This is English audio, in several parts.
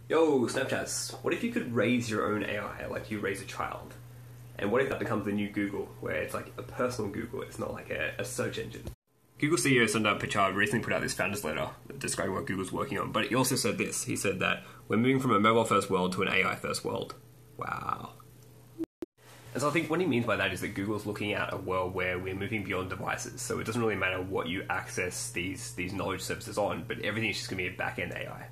Yo, Snapchats, what if you could raise your own AI like you raise a child? And what if that becomes the new Google, where it's like a personal Google, it's not like a search engine? Google CEO Sundar Pichai recently put out this founder's letter describing what Google's working on, but he also said this. He said that we're moving from a mobile-first world to an AI-first world. Wow. And so I think what he means by that is that Google's looking at a world where we're moving beyond devices, so it doesn't really matter what you access these knowledge services on, but everything is just going to be a back-end AI.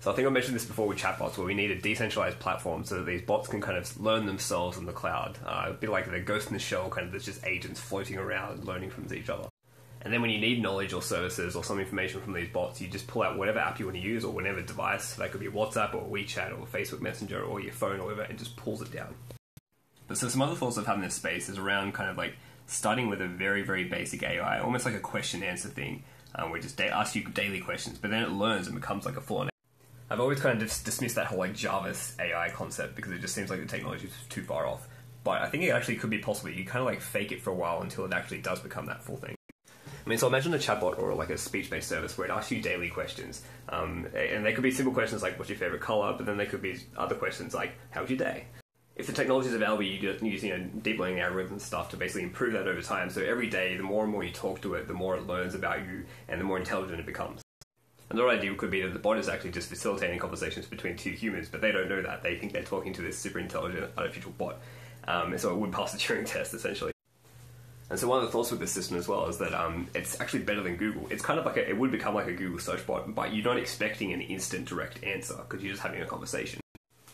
So I think I mentioned this before with chatbots, where we need a decentralized platform so that these bots can kind of learn themselves in the cloud. A bit like the Ghost in the Shell, kind of there's just agents floating around learning from each other. And then when you need knowledge or services or some information from these bots, you just pull out whatever app you want to use or whatever device. That could be WhatsApp or WeChat or Facebook Messenger or your phone or whatever, and just pulls it down. But so some other thoughts I've had in this space is around kind of like starting with a very, very basic AI, almost like a question-answer thing, where it just asks you daily questions, but then it learns and becomes like a full-on. I've always kind of dismissed that whole like Java AI concept because it just seems like the technology is too far off. But I think it actually could be possible. You kind of like fake it for a while until it actually does become that full thing. I mean, so imagine a chatbot or like a speech-based service where it asks you daily questions. And they could be simple questions like, what's your favorite color? But then they could be other questions like, how was your day? If the technology is available, you just use deep learning algorithms stuff to basically improve that over time. So every day, the more and more you talk to it, the more it learns about you and the more intelligent it becomes. Another idea could be that the bot is actually just facilitating conversations between two humans, but they don't know that. They think they're talking to this super intelligent artificial bot. And so it would pass the Turing test, essentially. And so one of the thoughts with this system as well is that it's actually better than Google. It's kind of like it would become like a Google search bot, but you're not expecting an instant direct answer because you're just having a conversation.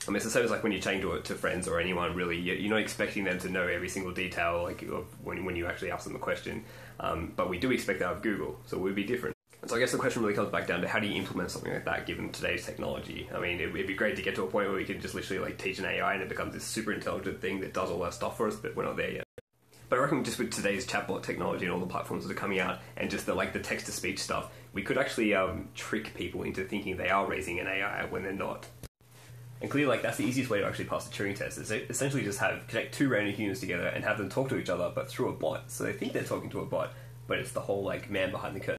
I mean, it's the same as like when you're chatting to friends or anyone, really. You're not expecting them to know every single detail like of when you actually ask them a question. But we do expect that of Google, so it would be different. And so I guess the question really comes back down to how do you implement something like that given today's technology? I mean, it'd be great to get to a point where we can just literally like teach an AI and it becomes this super intelligent thing that does all that stuff for us, but we're not there yet. But I reckon just with today's chatbot technology and all the platforms that are coming out and just the text-to-speech stuff, we could actually trick people into thinking they are raising an AI when they're not. And clearly, like, that's the easiest way to actually pass the Turing test, is essentially just connect two random humans together and have them talk to each other, but through a bot. So they think they're talking to a bot, but it's the whole, like, man behind the curtain.